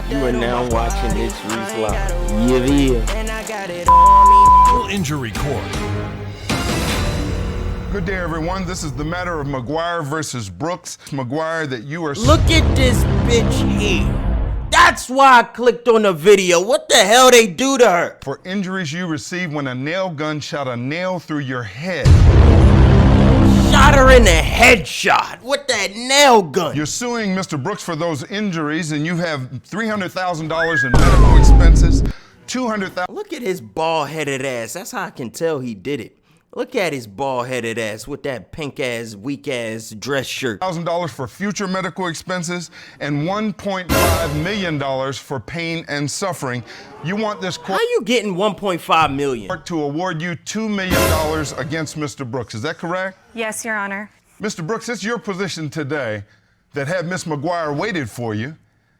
You are now watching It's Reese Live. Full injury court. Good day, everyone. This is the matter of McGuire versus Brooks. McGuire, that you are... Look at this bitch here. That's why I clicked on the video. What the hell they do to her? For injuries you received when a nail gun shot a nail through your head. Shot her in the headshot with that nail gun. You're suing Mr. Brooks for those injuries, and you have $300,000 in medical expenses, $200,000... Look at his bald-headed ass. That's how I can tell he did it. Look at his bald-headed ass with that pink-ass, weak-ass dress shirt. $1,000 for future medical expenses and $1.5 million for pain and suffering. You want this court... How you getting $1.5 million? ...to award you $2 million against Mr. Brooks. Is that correct? Yes, Your Honor. Mr. Brooks, it's your position today that had Miss McGuire waited for you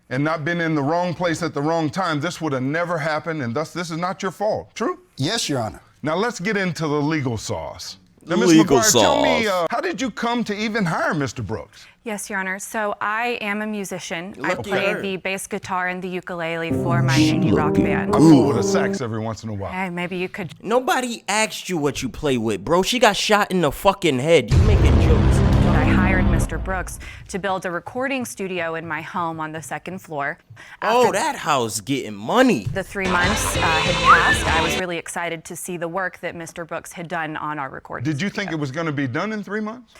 and not been in the wrong place at the wrong time, this would have never happened, and thus this is not your fault. True? Yes, Your Honor. Now let's get into the legal sauce. Now, Ms. Legal McGuire, tell me, sauce. how did you come to even hire Mr. Brooks? Yes, Your Honor. So I am a musician. I Look at play her. the bass guitar and the ukulele for my indie rock band. I fool with a sax every once in a while. Hey, maybe you could. Nobody asked you what you play with, bro. She got shot in the fucking head. You making jokes. I hired Mr. Brooks to build a recording studio in my home on the second floor. Oh, After that house getting money. the 3 months had passed, I was really excited to see the work that Mr. Brooks had done on our recording. Did you think it was going to be done in 3 months?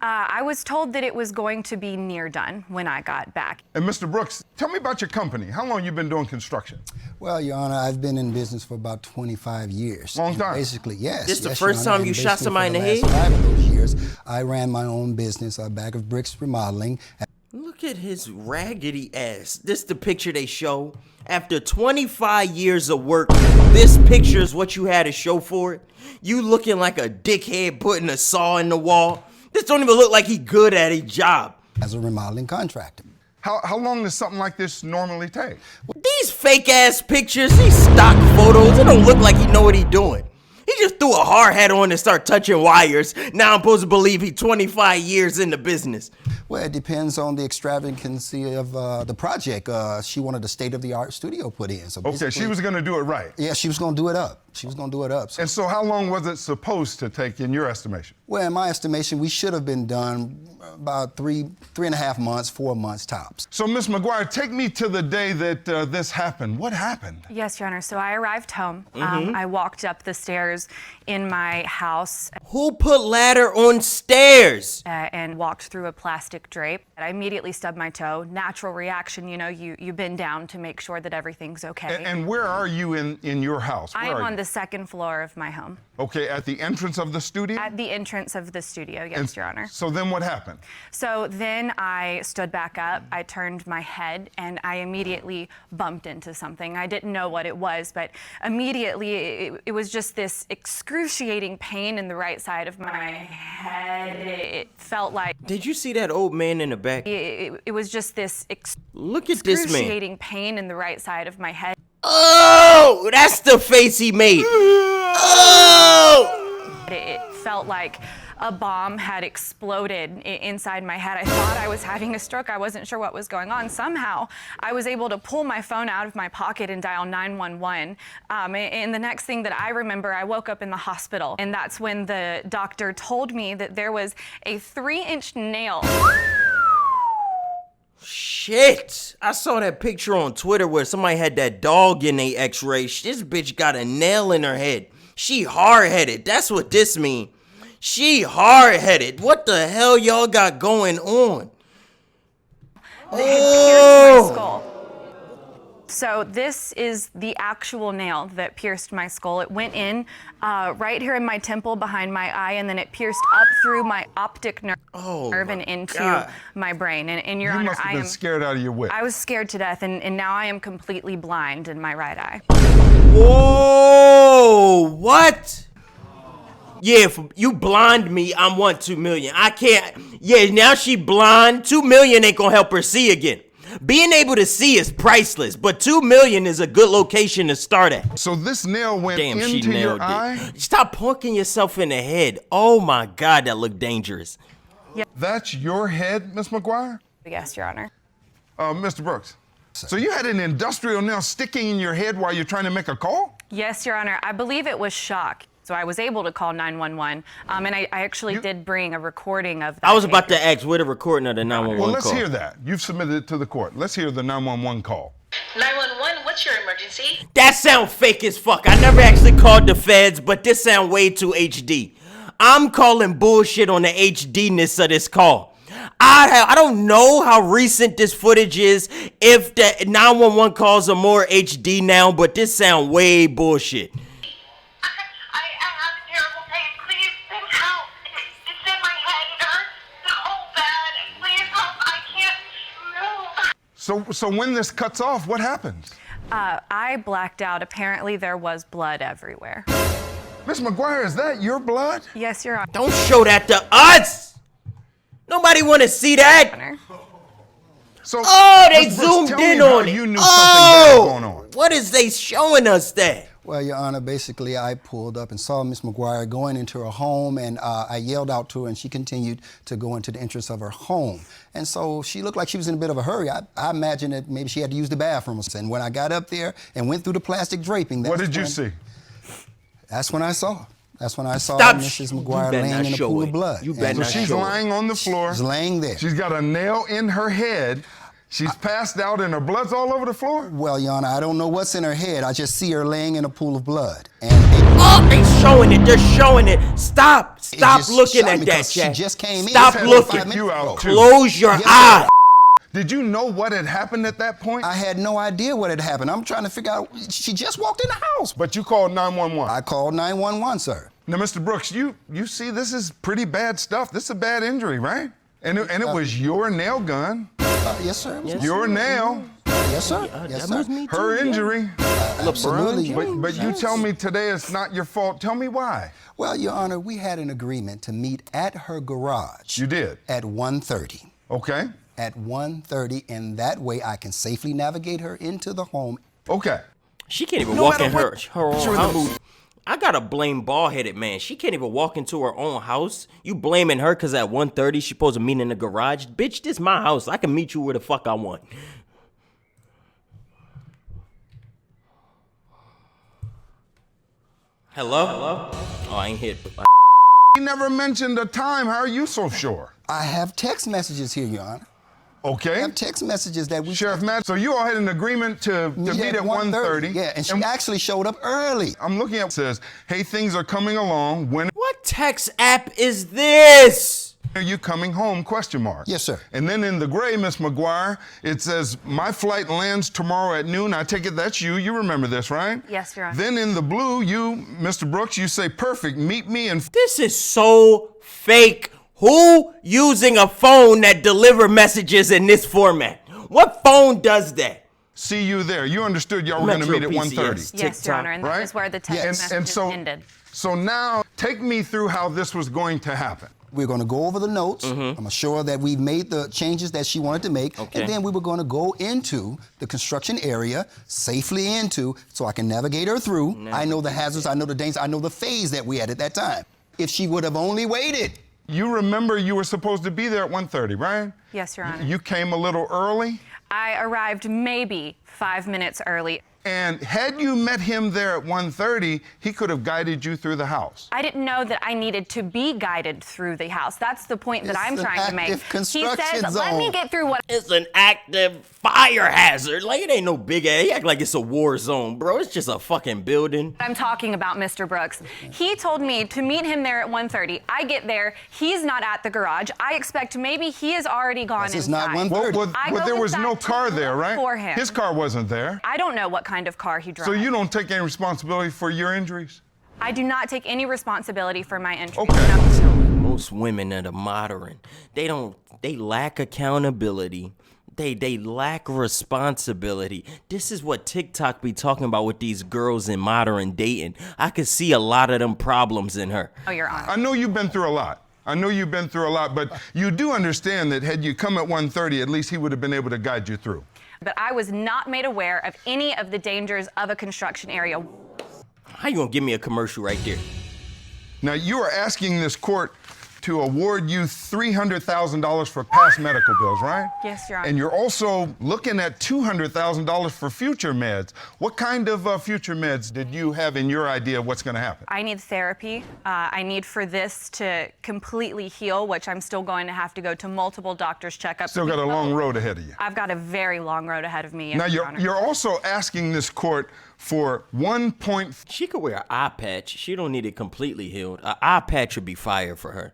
I was told that it was going to be near done when I got back. And Mr. Brooks, tell me about your company. How long you been doing construction? Well, Your Honor, I've been in business for about 25 years. Long time. Basically, yes. This the yes, first Your Honor, time you and shot basically somebody in for the last head? 5 of those years, I ran my own business, a bag of bricks remodeling. Look at his raggedy ass. This the picture they show. After 25 years of work, this picture is what you had to show for it. You looking like a dickhead putting a saw in the wall. This don't even look like he good at his job. As a remodeling contractor. How long does something like this normally take? These fake ass pictures, these stock photos, it don't look like he know what he doing. He just threw a hard hat on and start touching wires. Now I'm supposed to believe he 25 years in the business. Well, it depends on the extravagancy of the project. She wanted a state-of-the-art studio put in. So Okay, she basically- was going to do it right. Yeah, she was going to do it up. She was going to do it up. So, And so how long was it supposed to take in your estimation? well, in my estimation, we should have been done about three and a half months, 4 months tops. So, Miss McGuire, take me to the day that this happened. What happened? Yes, Your Honor. So I arrived home. I walked up the stairs in my house Who put ladder on stairs? and walked through a plastic drape. I immediately stubbed my toe. Natural reaction, you know, you bend down to make sure that everything's okay. And where are you in your house? I Where am are on you? the second floor of my home. Okay, at the entrance of the studio? At the entrance of the studio, yes, And Your Honor. So then what happened? So then I stood back up, I turned my head, and I immediately bumped into something. I didn't know what it was, but immediately it was just this excruciating pain in the right side of my head. It felt like Did you see that old man in the back? it was just this Look at this man. excruciating pain in the right side of my head. Oh, that's the face he made. Oh! It felt like a bomb had exploded inside my head. I thought I was having a stroke. I wasn't sure what was going on. Somehow, I was able to pull my phone out of my pocket and dial 911. And the next thing that I remember, I woke up in the hospital. And that's when the doctor told me that there was a 3-inch nail. Shit. I saw that picture on Twitter where somebody had that dog in a x-ray. This bitch got a nail in her head. She hard-headed. That's what this mean. She hard-headed. What the hell y'all got going on? That had pierced my skull. So this is the actual nail that pierced my skull. It went in right here in my temple behind my eye, and then it pierced up through my optic nerve and into God. my brain. And Your You Honor, must have I been am. scared out of your wit. I was scared to death, and now I am completely blind in my right eye. Whoa, what? Yeah, if you blind me, I'm 2 million. I can't. Yeah, now she blind. 2 million ain't gonna help her see again. Being able to see is priceless, but 2 million is a good location to start at. So this nail went Damn, she into your nailed eye? it. Stop poking yourself in the head. Oh my God, that looked dangerous. That's your head, Miss McGuire? Yes, Your Honor. Mr. Brooks, So you had an industrial nail sticking in your head while you're trying to make a call? Yes, Your Honor. I believe it was shock. So I was able to call 911, and I actually did bring a recording of that. I was about to ask where the recording of the 911 Well, call. let's hear that. You've submitted it to the court. Let's hear the 911 call. 911, what's your emergency? That sound fake as fuck. I never actually called the feds, but this sound way too HD. I'm calling bullshit on the HD-ness of this call. I don't know how recent this footage is, if the 911 calls are more HD now, but this sound way bullshit. I have terrible pain. Please help. It's in my head. It hurts so bad. Please help. I can't move. So when this cuts off, what happens? I blacked out. Apparently, there was blood everywhere. Miss McGuire, is that your blood? Yes, Your Honor. Don't show that to us! Nobody want to see that. So, Oh, they Ms. Brooks, zoomed tell me in how on it. you knew something bad was going Oh, on. what is they showing us that? Well, Your Honor, basically I pulled up and saw Miss McGuire going into her home, and I yelled out to her, and she continued to go into the entrance of her home. And so she looked like she was in a bit of a hurry. I imagine that maybe she had to use the bathroom. And when I got up there and went through the plastic draping, What did you see? That's when I saw. That's when I saw Stop. Mrs. You McGuire better laying not in a show pool it. of blood. You better And not She's show it. lying on the floor. She's laying there. She's got a nail in her head. She's passed out and her blood's all over the floor. Well, Your Honor, I don't know what's in her head. I just see her laying in a pool of blood. And Oh, they showing it. They're showing it. Stop just looking shocked at me that, 'cause she Jack. just came in. Stop Just had looking. 5 minutes You out ago. too. Close your Yes, sir. eyes. Did you know what had happened at that point? I had no idea what had happened. I'm trying to figure out. She just walked in the house. But you called 911. I called 911, sir. Now, Mr. Brooks, you see this is pretty bad stuff. This is a bad injury, right? And it was your nail gun, Yes, sir. your nail, Yes, sir. Yes, That sir. was me too, her yeah. injury. Absolutely. But you tell me today it's not your fault. Tell me why. Well, Your Honor, we had an agreement to meet at her garage. You did. At 1:30. Okay. At 1:30, and that way I can safely navigate her into the home. Okay. She can't even No walk matter in her what own you're in the house. mood. I gotta blame bald-headed man. She can't even walk into her own house. You blaming her because at 1:30 she's supposed to meet in the garage? Bitch, this my house. I can meet you where the fuck I want. Hello? Oh, I ain't hit. He never mentioned a time. How are you so sure? I have text messages here, Your Honor. I Okay. have text messages that we Sheriff Matt, so you all had an agreement to meet at 1:30. Yeah, and she actually showed up early. I'm looking at it says, hey, things are coming along. When What text app is this? are you coming home? Question mark. Yes, sir. And then in the gray, Miss McGuire, it says, my flight lands tomorrow at noon. I take it that's you. You remember this, right? Yes, Your Honor. Then in the blue, you, Mr. Brooks, you say, perfect, meet me and This is so fake. Who using a phone that deliver messages in this format? What phone does that? see you there. You understood y'all were going to Metro meet at PCS. 1:30. Yes, Your TikTok, Honor, and right? that is where the text Yes. messages ended. So now take me through how this was going to happen. We're going to go over the notes. I'm going to show her that we've made the changes that she wanted to make. Okay. And then we were going to go into the construction area, safely into, so I can navigate her through. I know the hazards, I know the dangers, I know the phase that we had at that time. If she would have only waited. You remember you were supposed to be there at 1:30, right? Yes, Your Honor. You came a little early. I arrived maybe 5 minutes early. And had you met him there at 1:30, he could have guided you through the house. I didn't know that I needed to be guided through the house. That's the point that It's I'm an trying to make. active He construction says, let me zone. get through what It's an active fire hazard. Like, it ain't no big ass. He act like it's a war zone, bro. It's just a fucking building. I'm talking about, Mr. Brooks. He told me to meet him there at 1:30. I get there. He's not at the garage. I expect maybe he has already gone This is inside. not 1:30. Well, I but go there was no inside to car look there, right? for him. His car wasn't there. I don't know what kind of car he drives. So you don't take any responsibility for your injuries? I do not take any responsibility for my injuries. Okay. No. Most women that are modern, they lack accountability. They lack responsibility. This is what TikTok be talking about with these girls in modern dating. I could see a lot of them problems in her. Oh, Your Honor. I know you've been through a lot. But you do understand that had you come at 1:30, at least he would have been able to guide you through. But I was not made aware of any of the dangers of a construction area. How you gonna give me a commercial right there? Now, you are asking this court to award you $300,000 for past medical bills, right? Yes, Your Honor. And you're also looking at $200,000 for future meds. What kind of future meds did you have in your idea of what's going to happen? I need therapy. I need for this to completely heal, which I'm still going to have to go to multiple doctors' checkups. Still got a long road ahead of you. I've got a very long road ahead of me. Yes, Now, Your Honor. you're also asking this court for 1. She could wear an eye patch. She don't need it completely healed. An eye patch would be fire for her.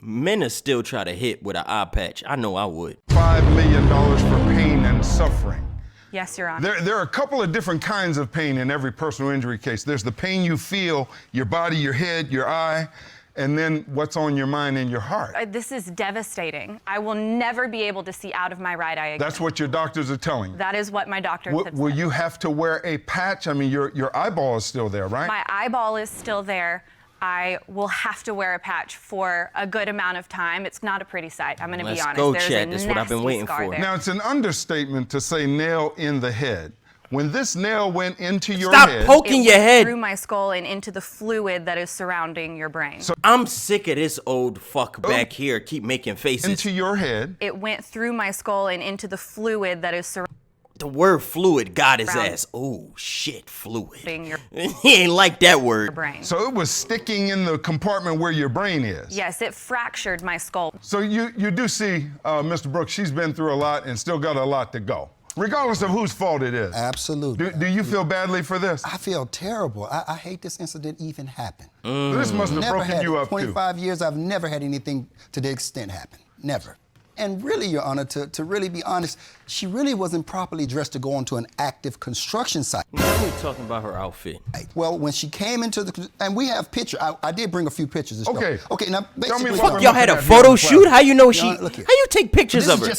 Men will still try to hit with an eye patch. I know I would. $5 million for pain and suffering. Yes, Your Honor. There are a couple of different kinds of pain in every personal injury case. There's the pain you feel, your body, your head, your eye, and then what's on your mind and your heart. This is devastating. I will never be able to see out of my right eye again. That's what your doctors are telling you. That is what my doctor said. Will you have to wear a patch? I mean, your eyeball is still there, right? My eyeball is still there. I will have to wear a patch for a good amount of time. It's not a pretty sight. I'm going to be honest. Let's go, There's Chad. a This is what I've been nasty waiting scar for. there. Now, it's an understatement to say nail in the head. When this nail went into your Stop head... poking It your went head. through my skull and into the fluid that is surrounding your brain. I'm sick of this old fuck back here. Keep making faces. Into your head. It went through my skull and into the fluid that is surrounding The word fluid got his Round. ass. Oh, shit, fluid. your He ain't like that word. brain. So it was sticking in the compartment where your brain is. Yes, it fractured my skull. So you do see, Mr. Brooks, she's been through a lot and still got a lot to go, regardless of whose fault it is. Absolutely. Do you feel badly for this? I feel terrible. I hate this incident even happened. This must have Never broken had you it. up, too. 25 years, I've never had anything to the extent happen. Never. And really, Your Honor, to really be honest, she really wasn't properly dressed to go onto an active construction site. Now we talking about her outfit. Well, when she came into the, and we have pictures. I did bring a few pictures. To show. Okay. Okay. Now, Tell me basically, what Fuck, we're y'all had a looking at photo here. shoot? How you know she? Your Honor, look here. How you take pictures This of is her?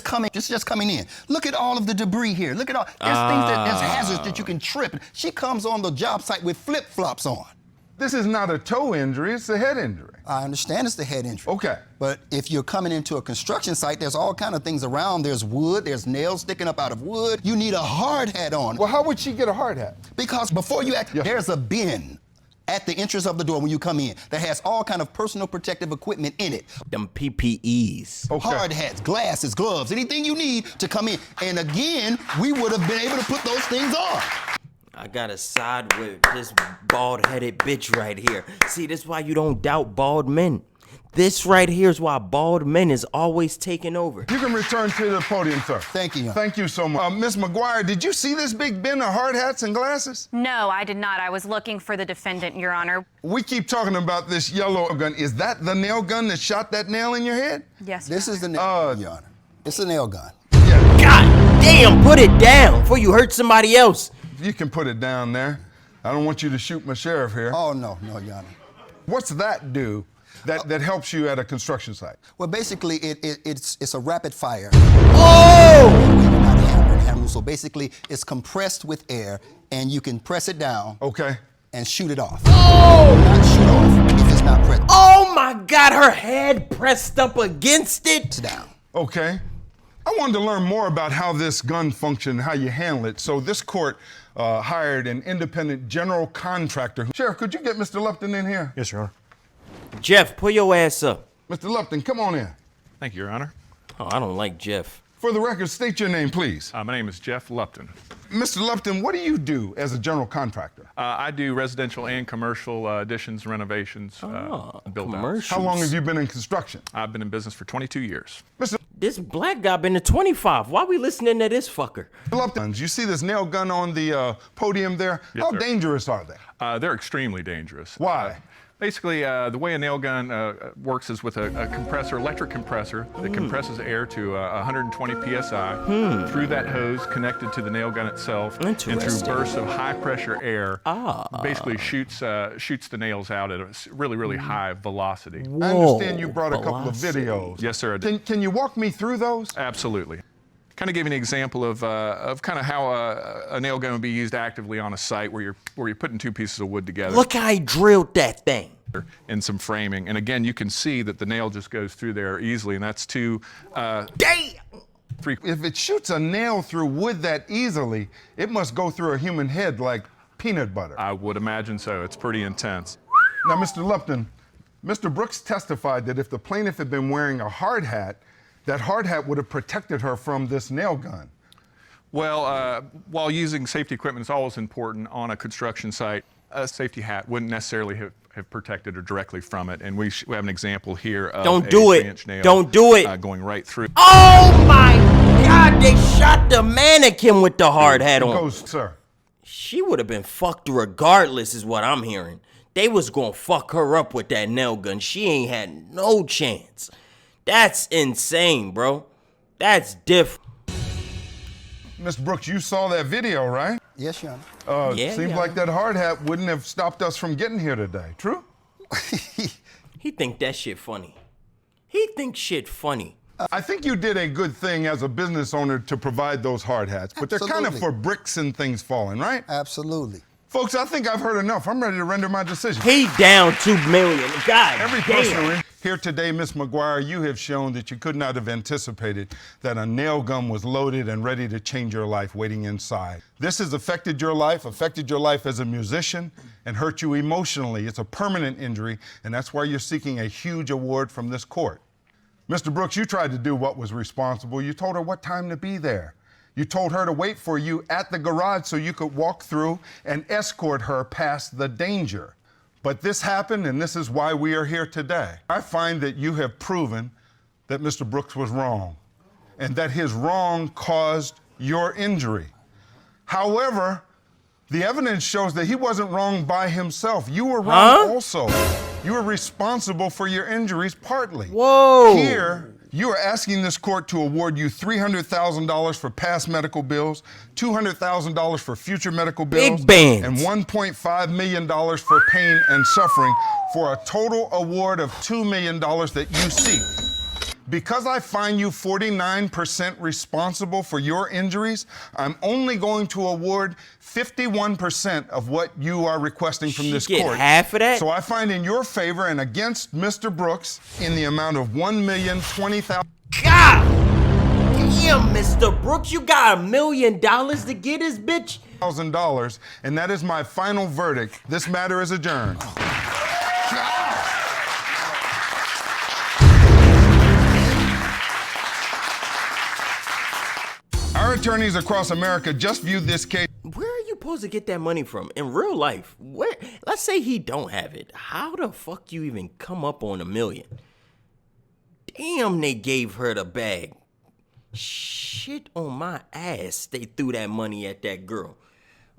just coming in. Look at all of the debris here. Look at all. There's things there's hazards that you can trip. She comes on the job site with flip-flops on. This is not a toe injury, it's a head injury. I understand it's the head injury. Okay. But if you're coming into a construction site, there's all kind of things around. There's wood, there's nails sticking up out of wood. You need a hard hat on. Well, how would she get a hard hat? Because before you act, there's a bin at the entrance of the door when you come in that has all kind of personal protective equipment in it. Them PPEs. Okay. Hard hats, glasses, gloves, anything you need to come in. And again, we would have been able to put those things on. I gotta side with this bald-headed bitch right here. See, this is why you don't doubt bald men. This right here is why bald men is always taking over. You can return to the podium, sir. Thank you, Your Honor. Thank you so much. Miss McGuire, did you see this big bin of hard hats and glasses? No, I did not. I was looking for the defendant, Your Honor. We keep talking about this yellow gun. Is that the nail gun that shot that nail in your head? Yes, This Your is the Honor. nail gun, Your Honor. It's a nail gun. Yeah. God damn, put it down before you hurt somebody else. You can put it down there. I don't want you to shoot my sheriff here. Oh, no, Your Honor. What's that do that helps you at a construction site? Well, basically, it's a rapid fire. Oh! Not hammer. So basically, it's compressed with air, and you can press it down Okay. and shoot it off. Oh! Not shoot off if it's not pressed Oh my God, her head pressed up against it. down. Okay. I wanted to learn more about how this gun functioned, how you handle it. So this court hired an independent general contractor. Sheriff, could you get Mr. Lupton in here? Yes, Your Honor. Jeff, pull your ass up. Mr. Lupton, come on in. Thank you, Your Honor. Oh, I don't like Jeff. For the record, state your name, please. My name is Jeff Lupton. Mr. Lupton, what do you do as a general contractor? I do residential and commercial additions, renovations, build-outs. commercial. How long have you been in construction? I've been in business for 22 years. Mr. This black guy been to 25. Why we listening to this fucker? Lupton, you see this nail gun on the podium there? Yes, How sir. dangerous are they? They're extremely dangerous. Why? Basically, the way a nail gun works is with a compressor, electric compressor, that compresses air to 120 psi through that hose connected to the nail gun itself, and through Interesting. bursts of high-pressure air, basically shoots the nails out at a really high velocity. I understand you brought a couple of velocity. videos. Yes, sir, I did. Can you walk me through those? Absolutely. Kind of give you an example of kind of how a nail gun would be used actively on a site where you're putting two pieces of wood together. Look how he drilled that thing. And some framing, and again, you can see that the nail just goes through there easily, and that's two, Damn! 3. If it shoots a nail through wood that easily, it must go through a human head like peanut butter. I would imagine so. It's pretty intense. Now, Mr. Lupton, Mr. Brooks testified that if the plaintiff had been wearing a hard hat, that hard hat would have protected her from this nail gun. Well, while using safety equipment is always important on a construction site, a safety hat wouldn't necessarily have protected her directly from it. And we have an example here of Don't a do it. 3-inch nail, Don't do it. going right through. Oh my God, they shot the mannequin with the hard hat on. Goes, sir. She would have been fucked regardless, is what I'm hearing. They was gonna fuck her up with that nail gun. She ain't had no chance. That's insane, bro. That's different. Mr. Brooks, you saw that video, right? Yes, Your Honor. Seems like that hard hat wouldn't have stopped us from getting here today. True? He think that shit funny. He thinks shit funny. I think you did a good thing as a business owner to provide those hard hats, but they're kind of Absolutely. for bricks and things falling, right? Absolutely. Folks, I think I've heard enough. I'm ready to render my decision. He down 2 million. God Every damn. person here today, Miss McGuire, you have shown that you could not have anticipated that a nail gun was loaded and ready to change your life waiting inside. This has affected your life as a musician, and hurt you emotionally. It's a permanent injury, and that's why you're seeking a huge award from this court. Mr. Brooks, you tried to do what was responsible. You told her what time to be there. You told her to wait for you at the garage so you could walk through and escort her past the danger. But this happened, and this is why we are here today. I find that you have proven that Mr. Brooks was wrong, and that his wrong caused your injury. However, the evidence shows that he wasn't wrong by himself. You were wrong also. You were responsible for your injuries partly. Whoa. Here, you are asking this court to award you $300,000 for past medical bills, $200,000 for future medical bills, Big bands. and $1.5 million for pain and suffering, for a total award of $2 million that you seek. Because I find you 49% responsible for your injuries, I'm only going to award 51% of what you are requesting from this She get court. half of that? So I find in your favor and against Mr. Brooks in the amount of $1,020,000. God damn, Mr. Brooks, you got $1 million to get his bitch? And that is my final verdict. This matter is adjourned. Our attorneys across America just viewed this case. Where are you supposed to get that money from in real life? Where? Let's say he don't have it. How the fuck you even come up on $1 million? Damn, they gave her the bag. Shit on my ass. They threw that money at that girl.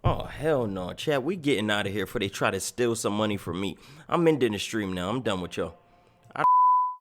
Oh, hell no. Chat, we getting out of here before they try to steal some money from me. I'm ending the stream now. I'm done with y'all.